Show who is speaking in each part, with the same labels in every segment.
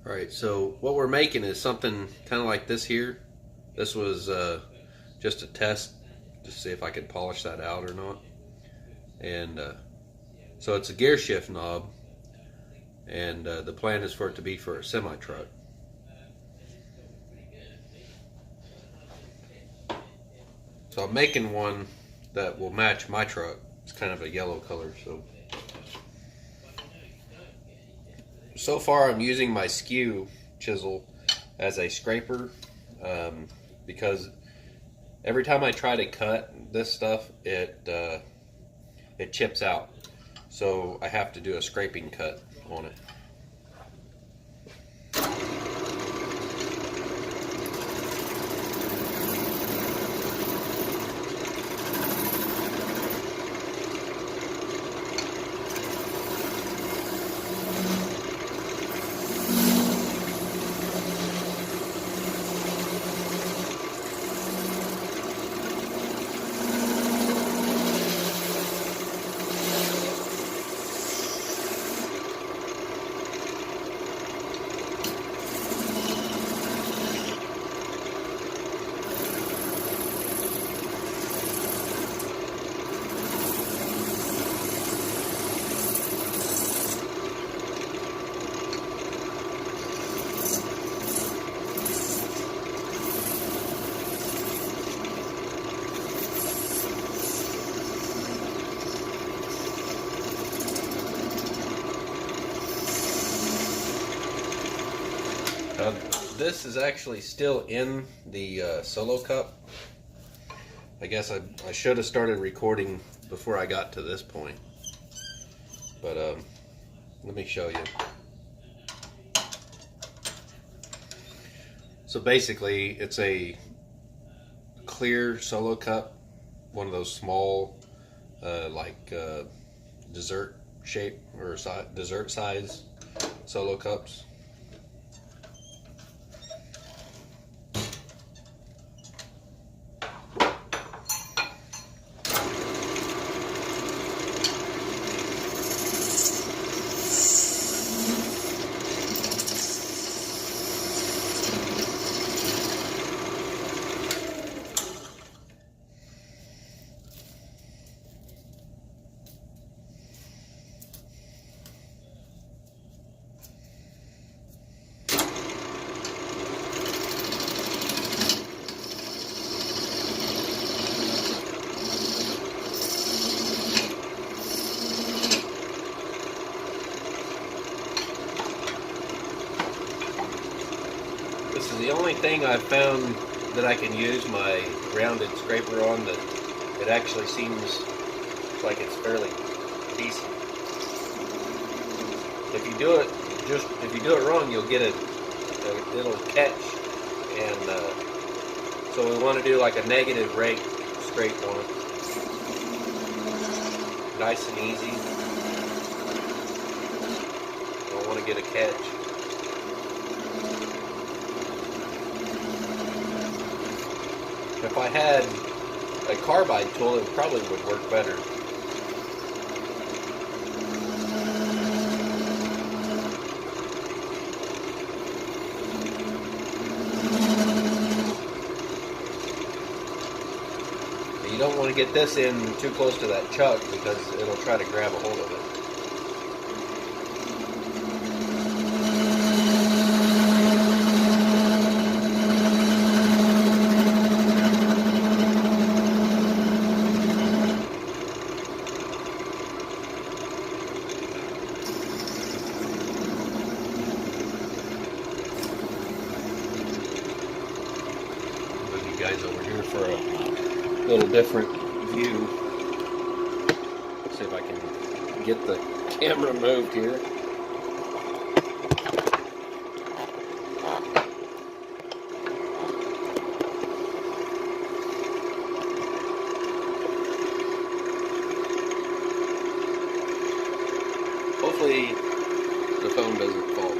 Speaker 1: Alright, so what we're making is something kind of like this here. This was just a test to see if I could polish that out or not. And so it's a gear shift knob, and the plan is for it to be for a semi-truck. So I'm making one that will match my truck. It's kind of a yellow color. So far I'm using my skew chisel as a scraper because every time I try to cut this stuff, it chips out. So I have to do a scraping cut on it. This is actually still in the solo cup. I guess I should have started recording before I got to this point. But let me show you. So basically it's a clear solo cup, one of those small like dessert shape or dessert size solo cups. This is the only thing I've found that I can use my rounded scraper on that it actually seems like it's fairly decent. If you do it wrong, you'll get it'll catch, and so we want to do like a negative rate scrape on it, nice and easy. Don't want to get a catch. If I had a carbide tool, it probably would work better. You don't want to get this in too close to that chuck because it'll try to grab a hold of it. Guys over here for a little different view. See if I can get the camera moved here. Hopefully the phone doesn't fall.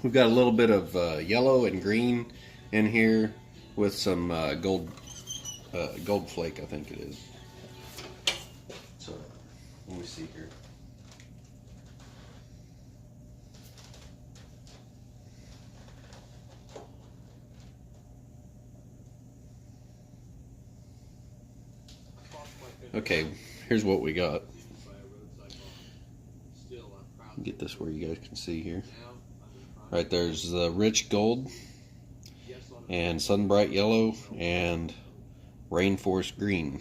Speaker 1: We've got a little bit of yellow and green in here with some gold flake, I think it is. So let me see here. Okay, here's what we got. Get this where you guys can see here. Right, there's the rich gold and sunbright yellow and rainforest green.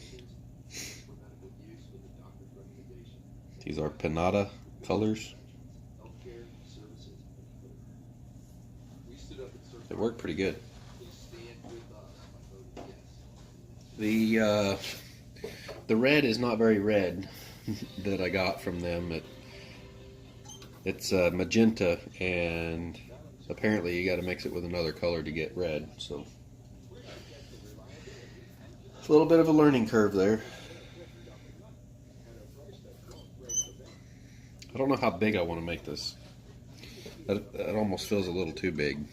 Speaker 1: These are Pinata colors. They work pretty good. The red is not very red that I got from them. It's magenta, and apparently you got to mix it with another color to get red. So it's a little bit of a learning curve there. I don't know how big I want to make this. That almost feels a little too big.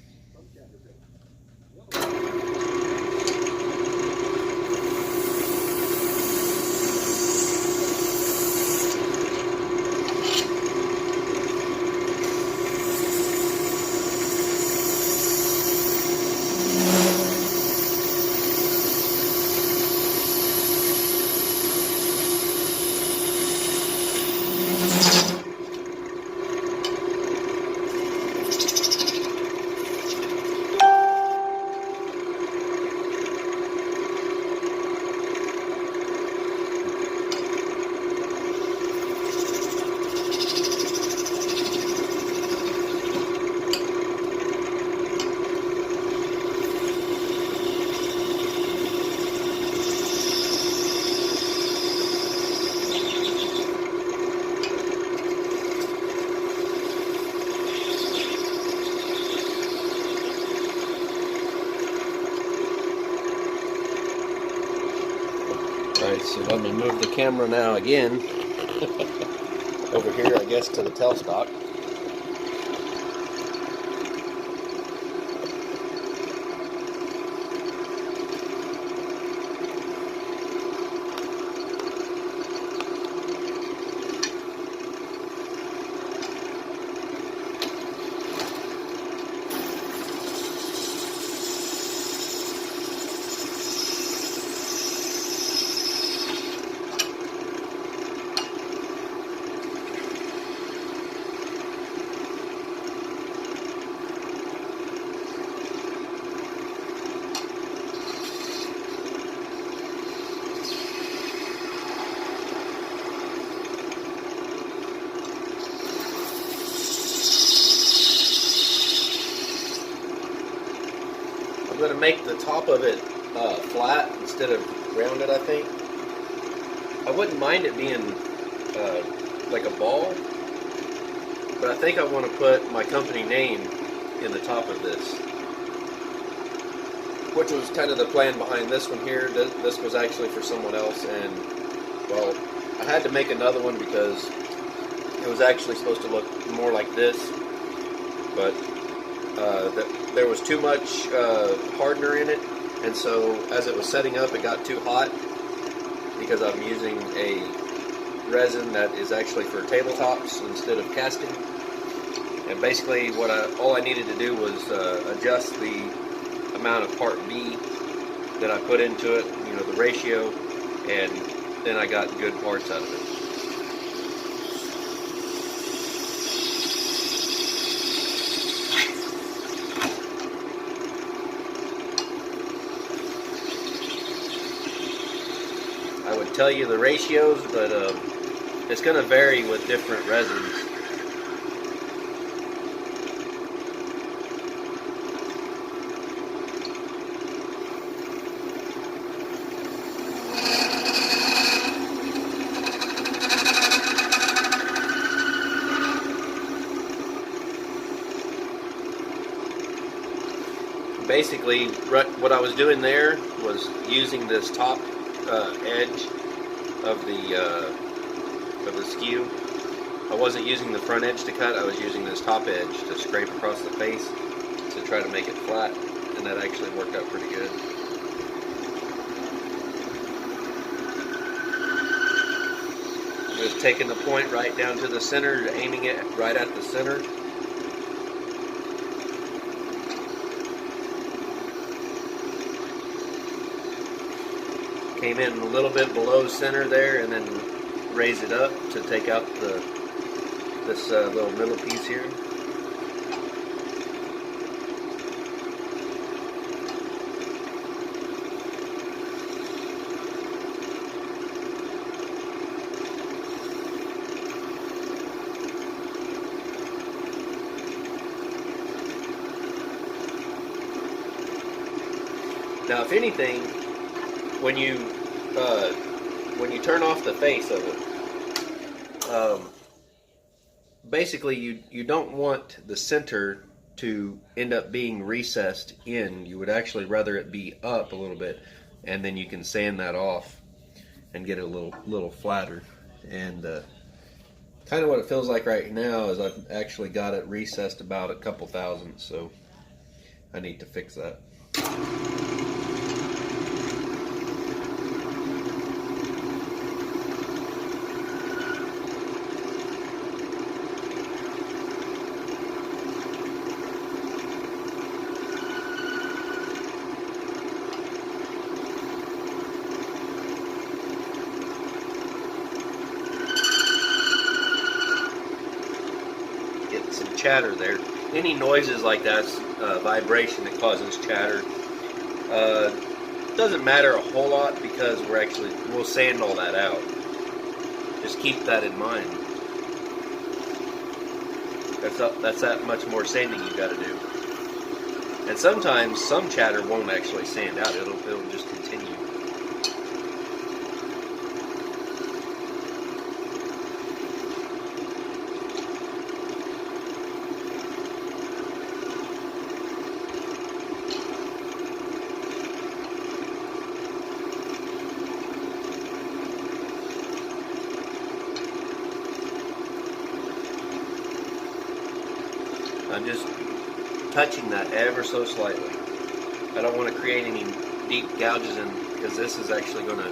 Speaker 1: Alright, so let me move the camera now again over here, I guess, to the tailstock. I'm going to make the top of it flat instead of rounded, I think. I wouldn't mind it being like a ball, but I think I want to put my company name in the top of this, which was kind of the plan behind this one here. This was actually for someone else, and, well, I had to make another one because it was actually supposed to look more like this, but there was too much hardener in it, and so as it was setting up, it got too hot because I'm using a resin that is actually for tabletops instead of casting. And basically, all I needed to do was adjust the amount of part B that I put into it, you know, the ratio, and then I got good parts out of it. I would tell you the ratios, but it's going to vary with different resins. Basically, what I was doing there was using this top edge of the skew. I I wasn't using the front edge to cut, I was using this top edge to scrape across the face to try to make it flat, and that actually worked out pretty good. Just taking the point right down to the center, aiming it right at the center. Came in a little bit below center there, and then raise it up to take out this little middle piece here. Now, if anything, when you turn off the face of it, basically you don't want the center to end up being recessed in. You would actually rather it be up a little bit, and then you can sand that off and get it a little flatter. And kind of what it feels like right now is I've actually got it recessed about a couple thousandths, so I need to fix that. Some chatter there. Any noises like that's vibration that causes chatter. Doesn't matter a whole lot because we'll sand all that out. Just keep that in mind. That's that much more sanding you got to do. And sometimes some chatter won't actually sand out. It'll just continue. I'm just touching that ever so slightly. I don't want to create any deep gouges in, because this is actually going to,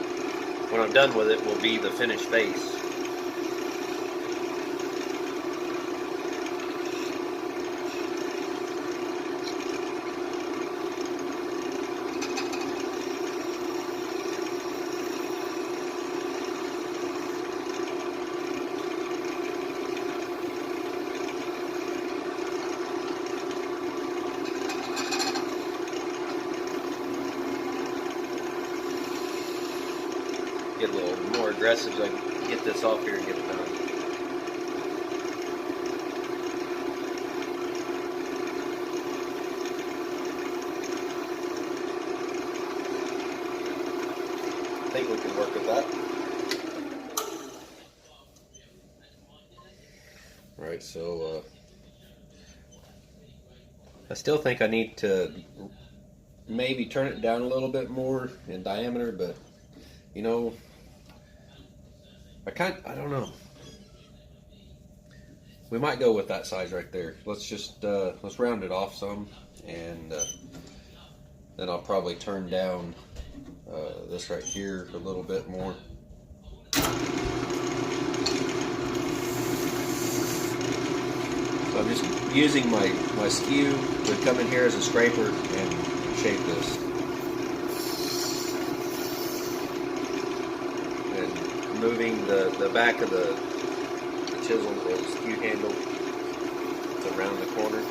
Speaker 1: when I'm done with it, will be the finished face. Get a little more aggressive so I can get this off here and get it done. I think we can work with that. Alright, so I still think I need to maybe turn it down a little bit more in diameter, but you know, I don't know. We might go with that size right there. Let's just let's round it off some, and then I'll probably turn down this right here a little bit more. So I'm just using my skew to come in here as a scraper and shape this. Moving the back of the chisel or the skew handle around the corner.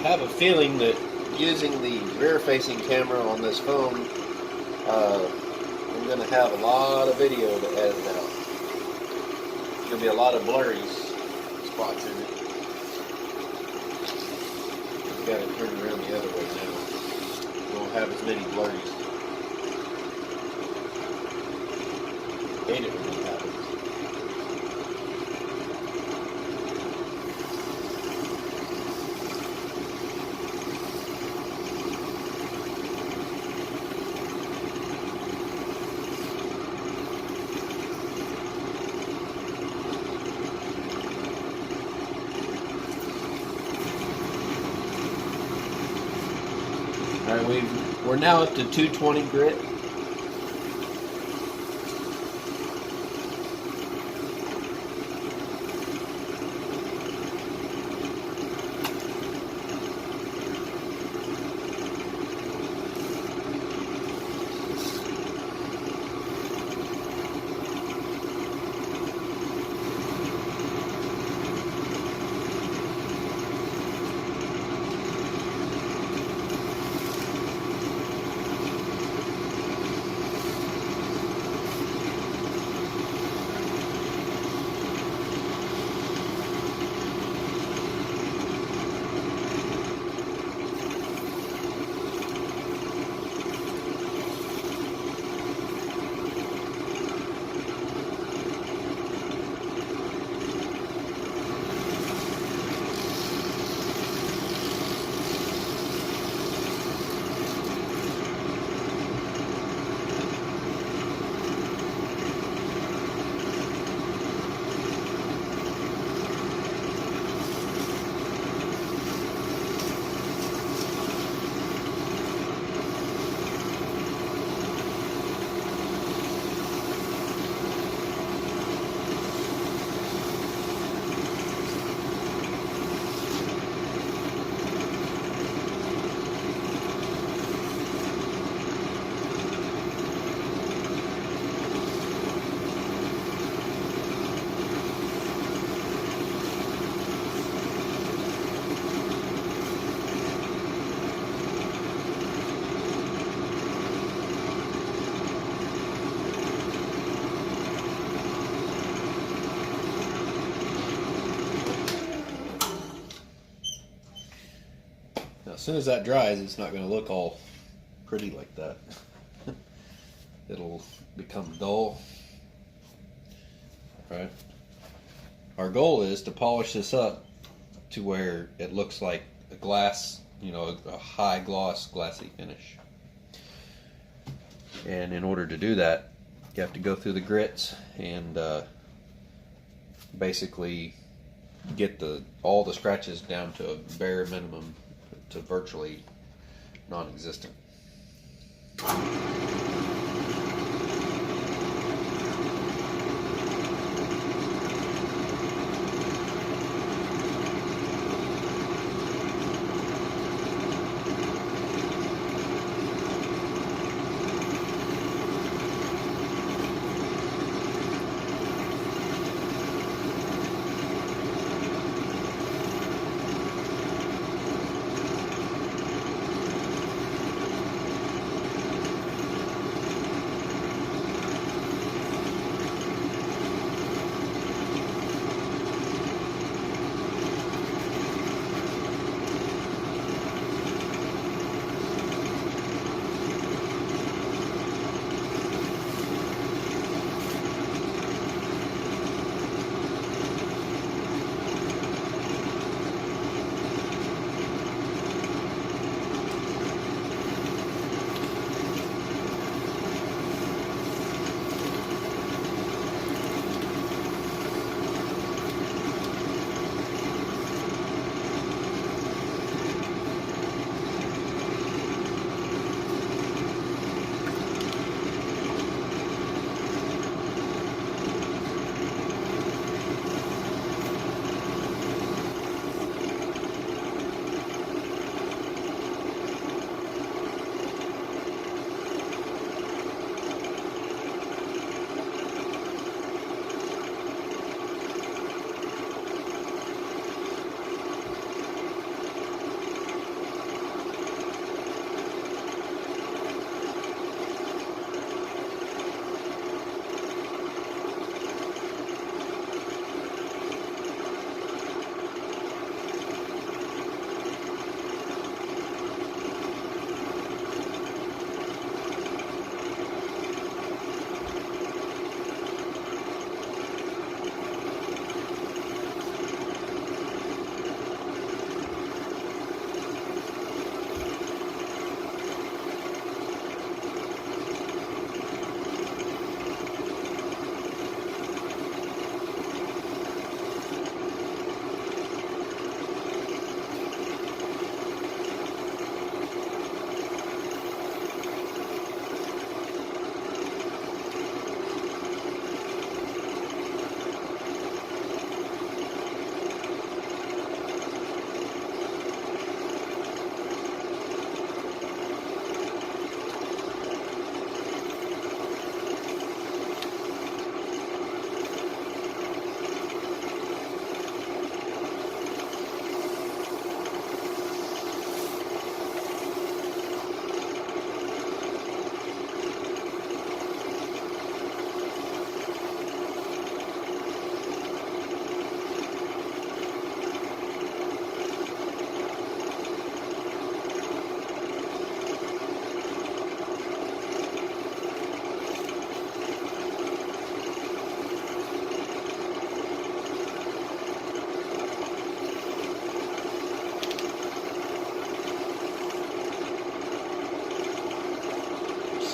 Speaker 1: have a feeling that using the rear-facing camera on this phone, I'm going to have a lot of video to edit out. There's going to be a lot of blurry spots in it. I've got it turned around the other way now. We won't have as many blurries. Hate it when that happens. All right, we're now up to 220 grit. As soon as that dries, it's not going to look all pretty like that. It'll become dull. Right? Our goal is to polish this up to where it looks like a glass, you know, a high gloss, glassy finish. And in order to do that, you have to go through the grits and basically get all the scratches down to a bare minimum, to virtually non-existent.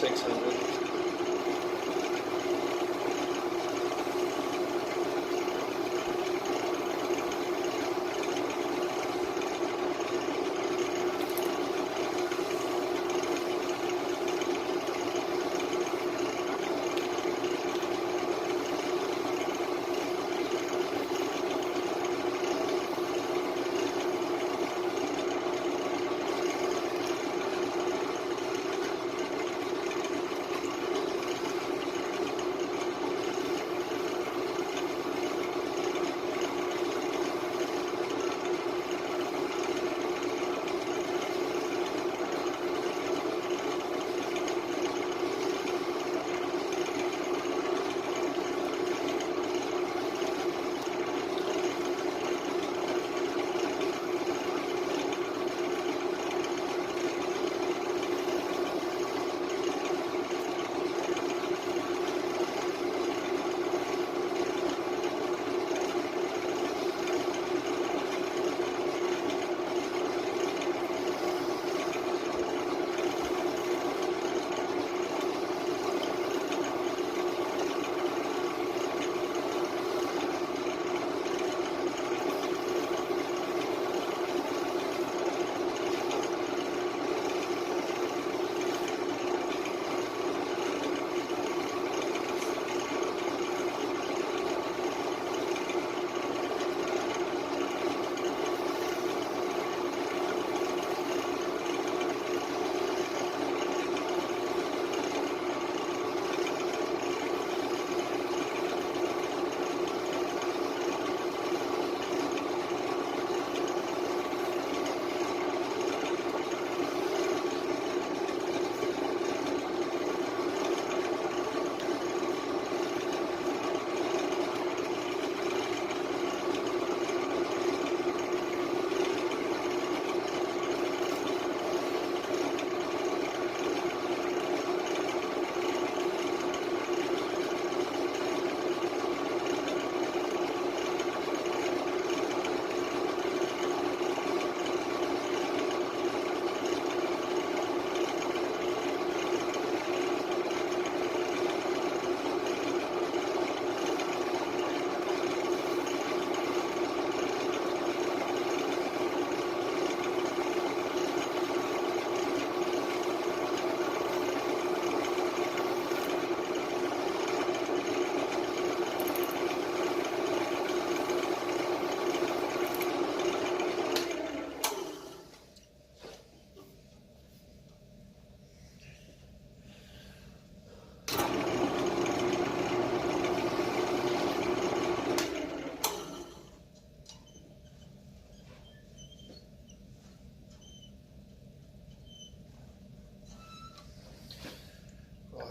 Speaker 1: 600.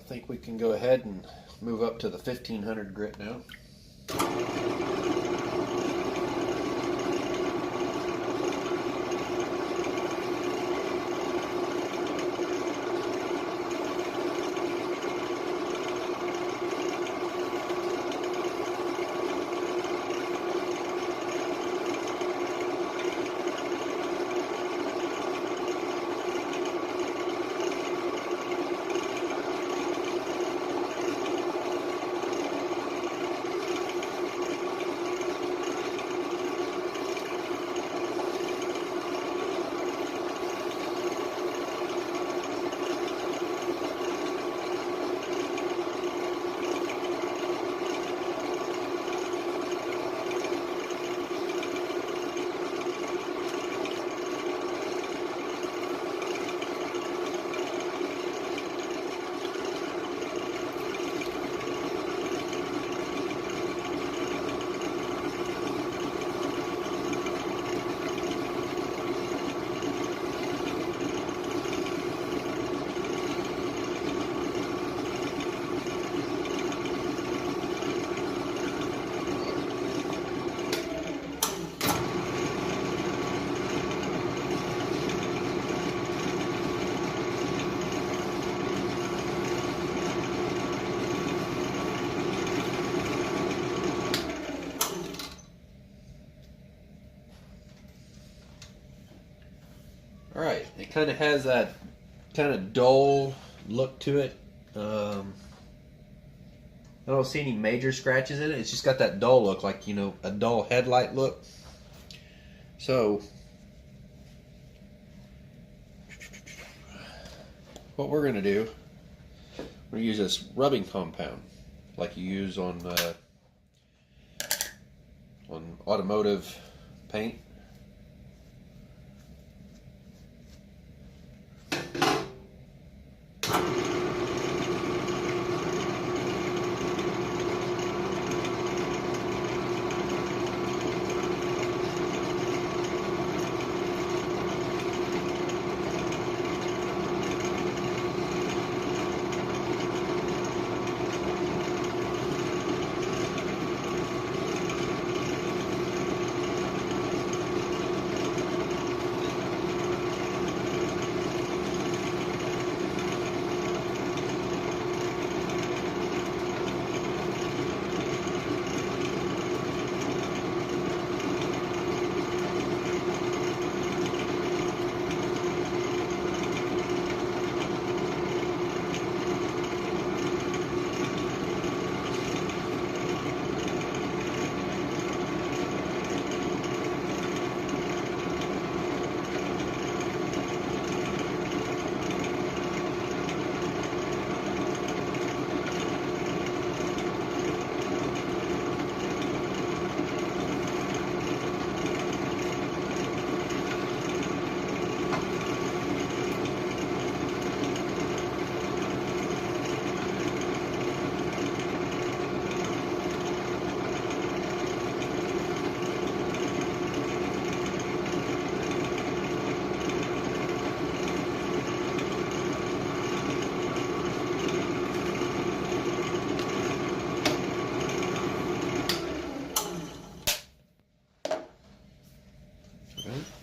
Speaker 1: I think we can go ahead and move up to the 1500 grit now. Alright, it kind of has that kind of dull look to it. I don't see any major scratches in it. It's just got that dull look, like, you know, a dull headlight look. So what we're going to do, we're going to use this rubbing compound like you use on automotive paint.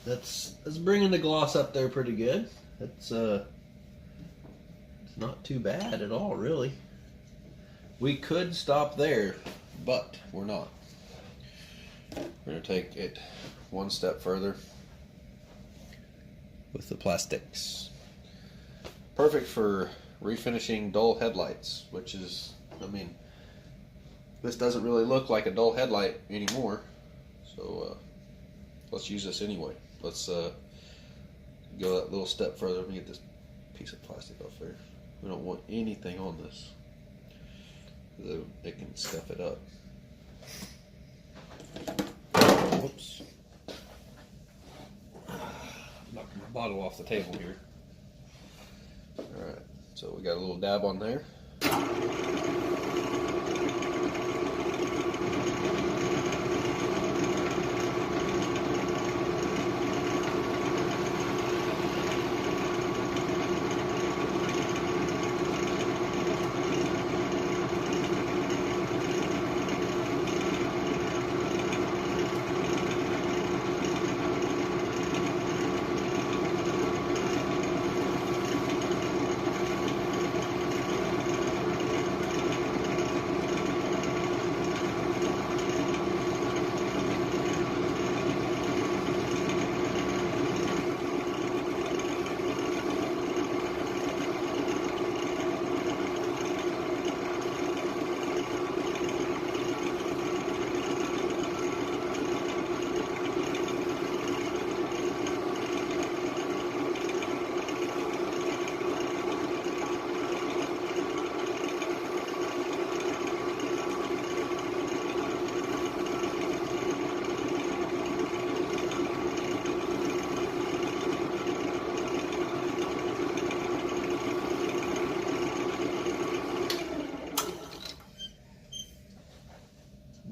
Speaker 1: That's bringing the gloss up there pretty good. It's not too bad at all, really. We could stop there, but we're not. We're going to take it one step further with the plastics. Perfect for refinishing dull headlights, which is, I mean, this doesn't really look like a dull headlight anymore, so let's use this anyway. Let's go that little step further. Let me get this piece of plastic off there. We don't want anything on this, because it can scuff it up. Whoops. Knocked my bottle off the table here. Alright, so we got a little dab on there.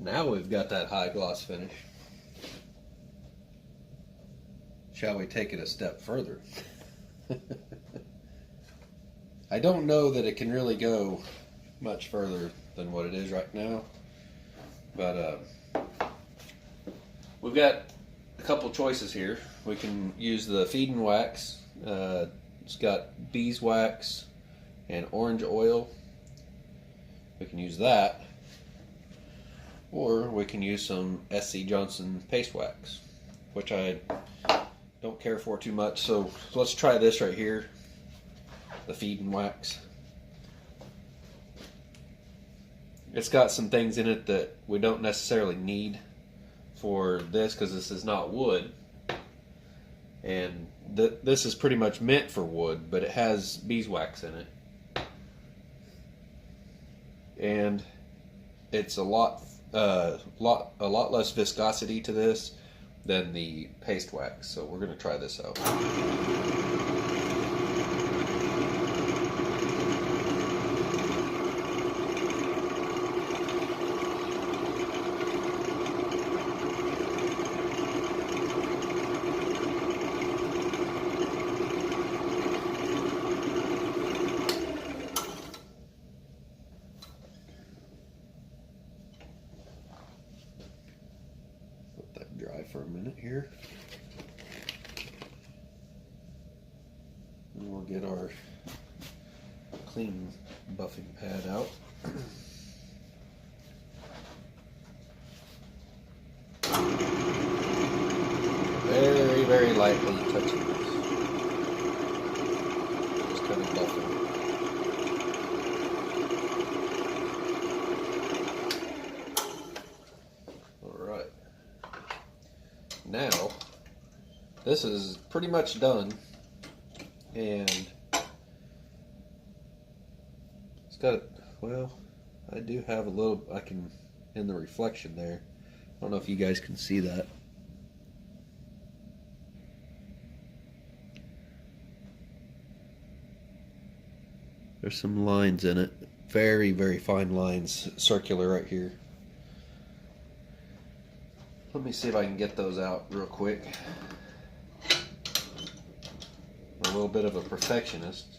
Speaker 1: Now we've got that high gloss finish. Shall we take it a step further? I don't know that it can really go much further than what it is right now, but we've got a couple choices here. We can use the feed and wax. It's got beeswax and orange oil. We can use that. Or we can use some SC Johnson paste wax, which I don't care for too much. So let's try this right here, the feed and wax. it's got some things in it that we don't necessarily need for this because this is not wood. And this is pretty much meant for wood, but it has beeswax in it. And it's a lot less viscosity to this than the paste wax. So we're going to try this out. Dry for a minute here. And we'll get our clean buffing pad out. Very, very lightly touching this. Just kind of buffing. Now, this is pretty much done, and it's got, well, I do have a little, I can, in the reflection there, I don't know if you guys can see that. There's some lines in it, very, very fine lines, circular right here. Let me see if I can get those out real quick. I'm a little bit of a perfectionist.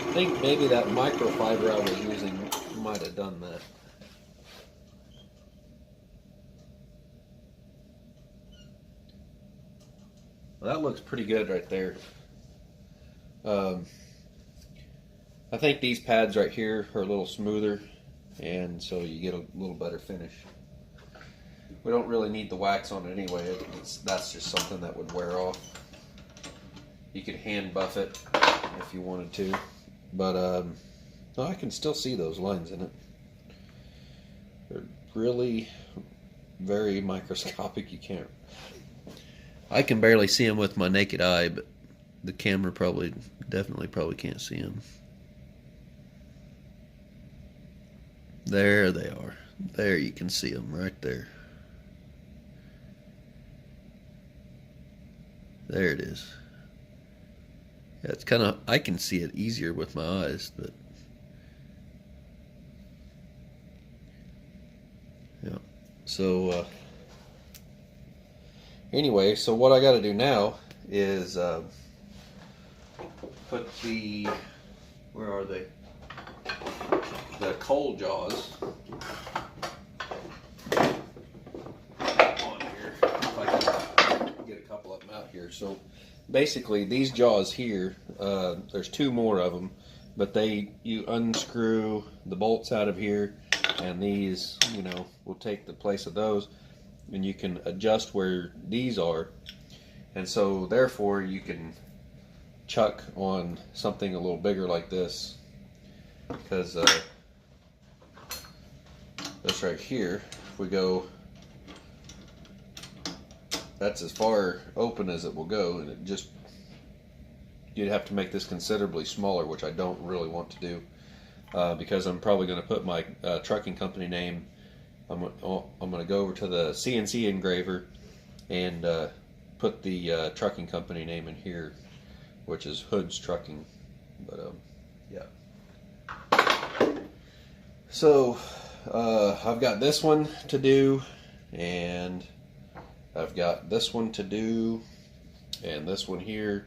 Speaker 1: I think maybe that microfiber I was using might have done that. Well, that looks pretty good right there. I think these pads right here are a little smoother, and so you get a little better finish. We don't really need the wax on it anyway. That's just something that would wear off. You could hand buff it if you wanted to. But no, I can still see those lines in it. They're really very microscopic. You can't. I can barely see them with my naked eye, but the camera definitely can't see them. There they are. There you can see them right there. There it is. Yeah, it's kind of, I can see it easier with my eyes, but yeah. So anyway, so what I got to do now is put the, where are they? The coal jaws on here. If I can get a couple of them out here. So basically, these jaws here, there's two more of them, but you unscrew the bolts out of here, and these, will take the place of those, and you can adjust where these are, and so therefore you can chuck on something a little bigger like this, because this right here, if we go, that's as far open as it will go, and you'd have to make this considerably smaller, which I don't really want to do, because I'm probably going to put my trucking company name. I'm going to go over to the CNC engraver and put the trucking company name in here, which is Hood's Trucking. But yeah. So I've got this one to do, and I've got this one to do, and this one here.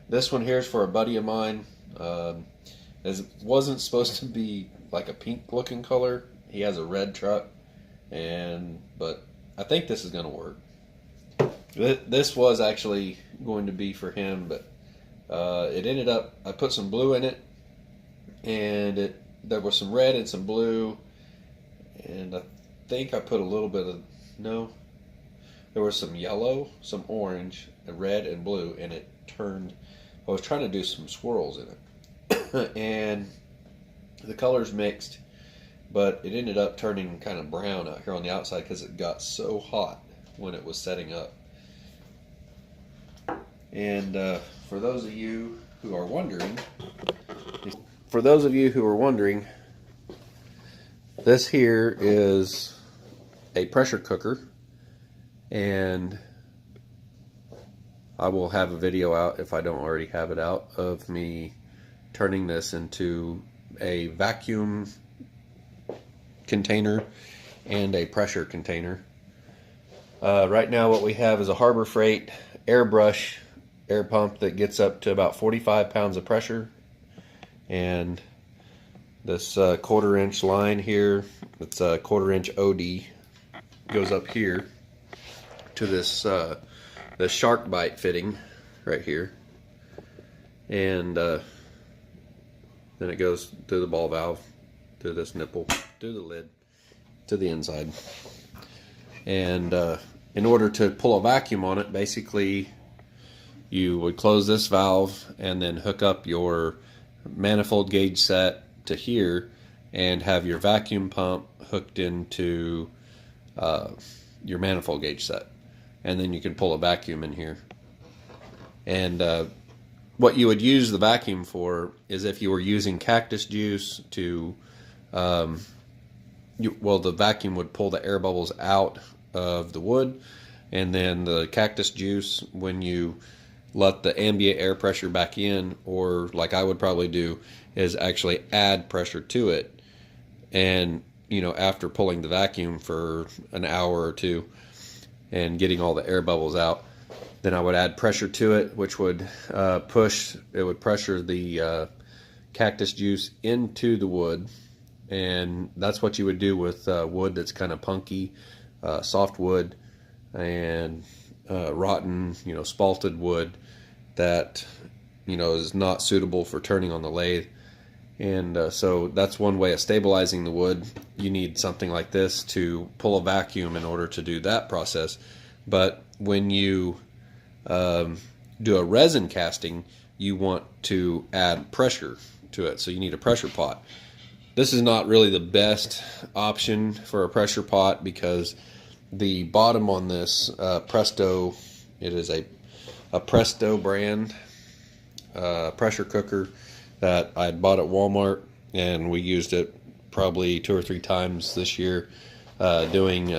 Speaker 1: This one here is for a buddy of mine. It wasn't supposed to be like a pink looking color. He has a red truck, but I think this is going to work. This was actually going to be for him, but it ended up, I put some blue in it, and there was some red and some blue, and I think I put a little bit of, no, there was some yellow, some orange, a red and blue, and it turned, I was trying to do some swirls in it, and the colors mixed, but it ended up turning kind of brown out here on the outside because it got so hot when it was setting up. And for those of you who are wondering, this here is a pressure cooker, and I will have a video out, if I don't already have it out, of me turning this into a vacuum container and a pressure container. Right now what we have is a Harborfreight airbrush air pump that gets up to about 45 pounds of pressure, and this 1/4 inch line here, it's a 1/4 inch OD, goes up here to this the shark bite fitting right here, and then it goes through the ball valve, through this nipple, through the lid, to the inside. And in order to pull a vacuum on it, basically you would close this valve and then hook up your manifold gauge set to here and have your vacuum pump hooked into your manifold gauge set, and then you can pull a vacuum in here. And what you would use the vacuum for is if you were using cactus juice to the vacuum would pull the air bubbles out of the wood, and then the cactus juice, when you let the ambient air pressure back in, or like I would probably do, is actually add pressure to it. And after pulling the vacuum for an hour or two and getting all the air bubbles out, then I would add pressure to it, which would pressure the cactus juice into the wood. And that's what you would do with wood that's kind of punky, soft wood, and rotten, spalted wood that is not suitable for turning on the lathe. And so that's one way of stabilizing the wood. You need something like this to pull a vacuum in order to do that process. But when you do a resin casting, you want to add pressure to it, so you need a pressure pot. This is not really the best option for a pressure pot, because the bottom on this Presto, it is a Presto brand pressure cooker that I bought at Walmart, and we used it probably 2 or 3 times this year doing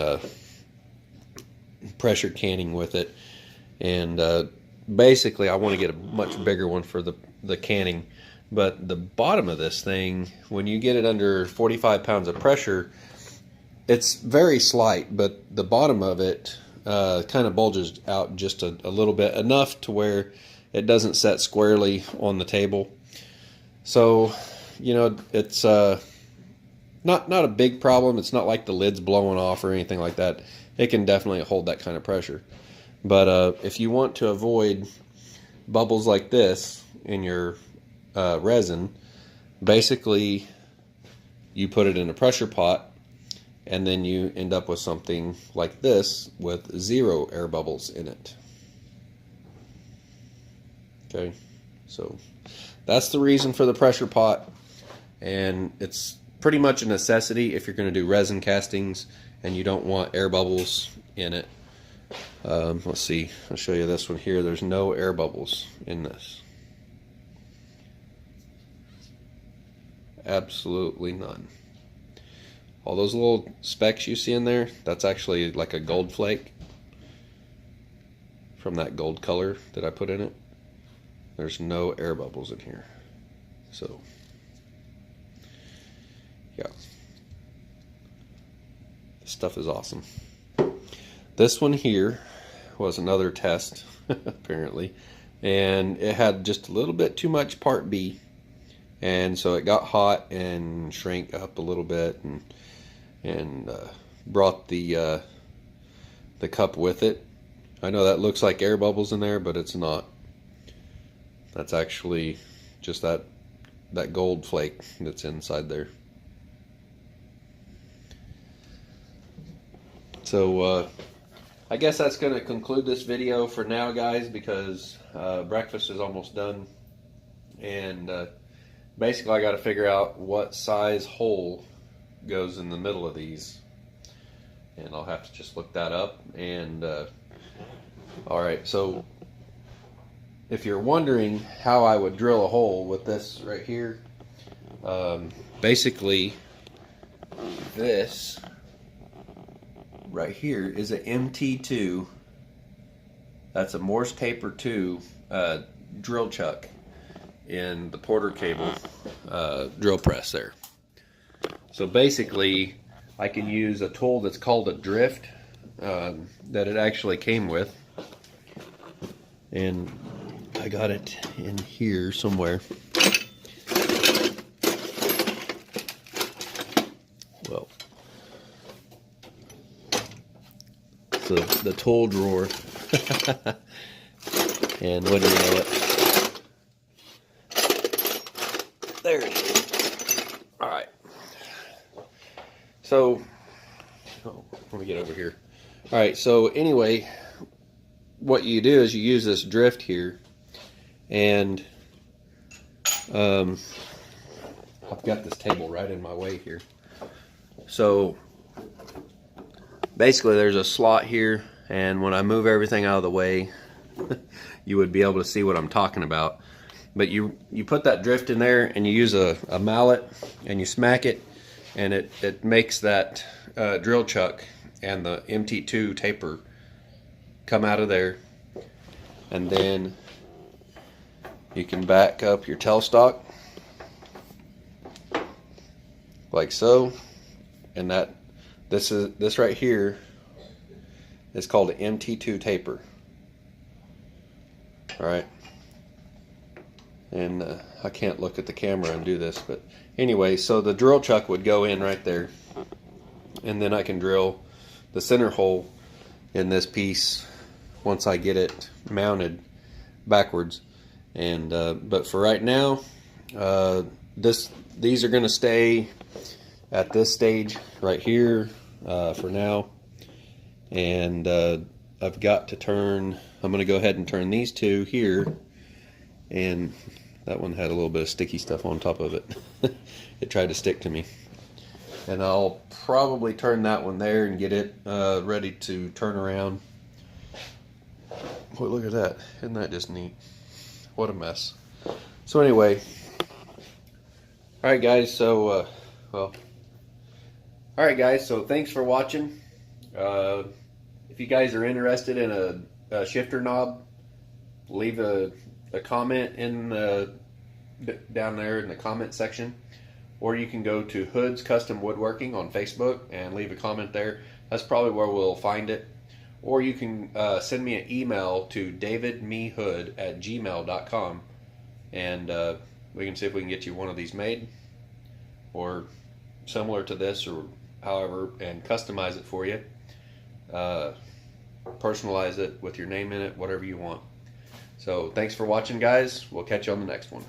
Speaker 1: pressure canning with it. And basically I want to get a much bigger one for the canning. But the bottom of this thing, when you get it under 45 pounds of pressure, it's very slight, but the bottom of it kind of bulges out just a little bit, enough to where it doesn't set squarely on the table. So, it's not a big problem. It's not like the lid's blowing off or anything like that. It can definitely hold that kind of pressure. But if you want to avoid bubbles like this in your resin, basically you put it in a pressure pot, and then you end up with something like this with 0 air bubbles in it. Okay, so that's the reason for the pressure pot, and it's pretty much a necessity if you're going to do resin castings and you don't want air bubbles in it. Let's see, I'll show you this one here. There's no air bubbles in this. Absolutely none. All those little specks you see in there, that's actually like a gold flake from that gold color that I put in it. There's no air bubbles in here. So, yeah. This stuff is awesome. This one here was another test, apparently, and it had just a little bit too much part B, and so it got hot and shrank up a little bit, and brought the cup with it. I know that looks like air bubbles in there, but it's not. That's actually just that gold flake that's inside there. So I guess that's going to conclude this video for now, guys, because breakfast is almost done, and basically I got to figure out what size hole goes in the middle of these, and I'll have to just look that up. And alright, so if you're wondering how I would drill a hole with this right here, basically this right here is an MT2. That's a Morse taper 2 drill chuck in the Porter cable drill press there. So basically I can use a tool that's called a drift that it actually came with, and I got it in here somewhere. Well, so the tool drawer, and what do you know it? There it is. All right. So, let me get over here. All right. So anyway, what you do is you use this drift here, and I've got this table right in my way here. So basically there's a slot here, and when I move everything out of the way, you would be able to see what I'm talking about. But you put that drift in there, and you use a mallet, and you smack it, and it makes that drill chuck and the MT2 taper come out of there. And then you can back up your tailstock like so, and this right here is called an MT2 taper. All right, and I can't look at the camera and do this, but anyway, so the drill chuck would go in right there, and then I can drill the center hole in this piece once I get it mounted backwards. And but for right now, these are going to stay at this stage right here for now. And I've got to turn, I'm going to go ahead and turn these two here, and that one had a little bit of sticky stuff on top of it. It tried to stick to me. And I'll probably turn that one there and get it ready to turn around. Boy, look at that. Isn't that just neat? What a mess. So anyway, alright guys, so alright guys, so thanks for watching. If you guys are interested in a shifter knob, leave a comment in down there in the comment section, or you can go to Hood's Custom Woodworking on Facebook and leave a comment there. That's probably where we'll find it. Or you can send me an email to davidmehood@gmail.com, and we can see if we can get you one of these made, or similar to this, or however, and customize it for you. Personalize it with your name in it, whatever you want. So thanks for watching, guys. We'll catch you on the next one.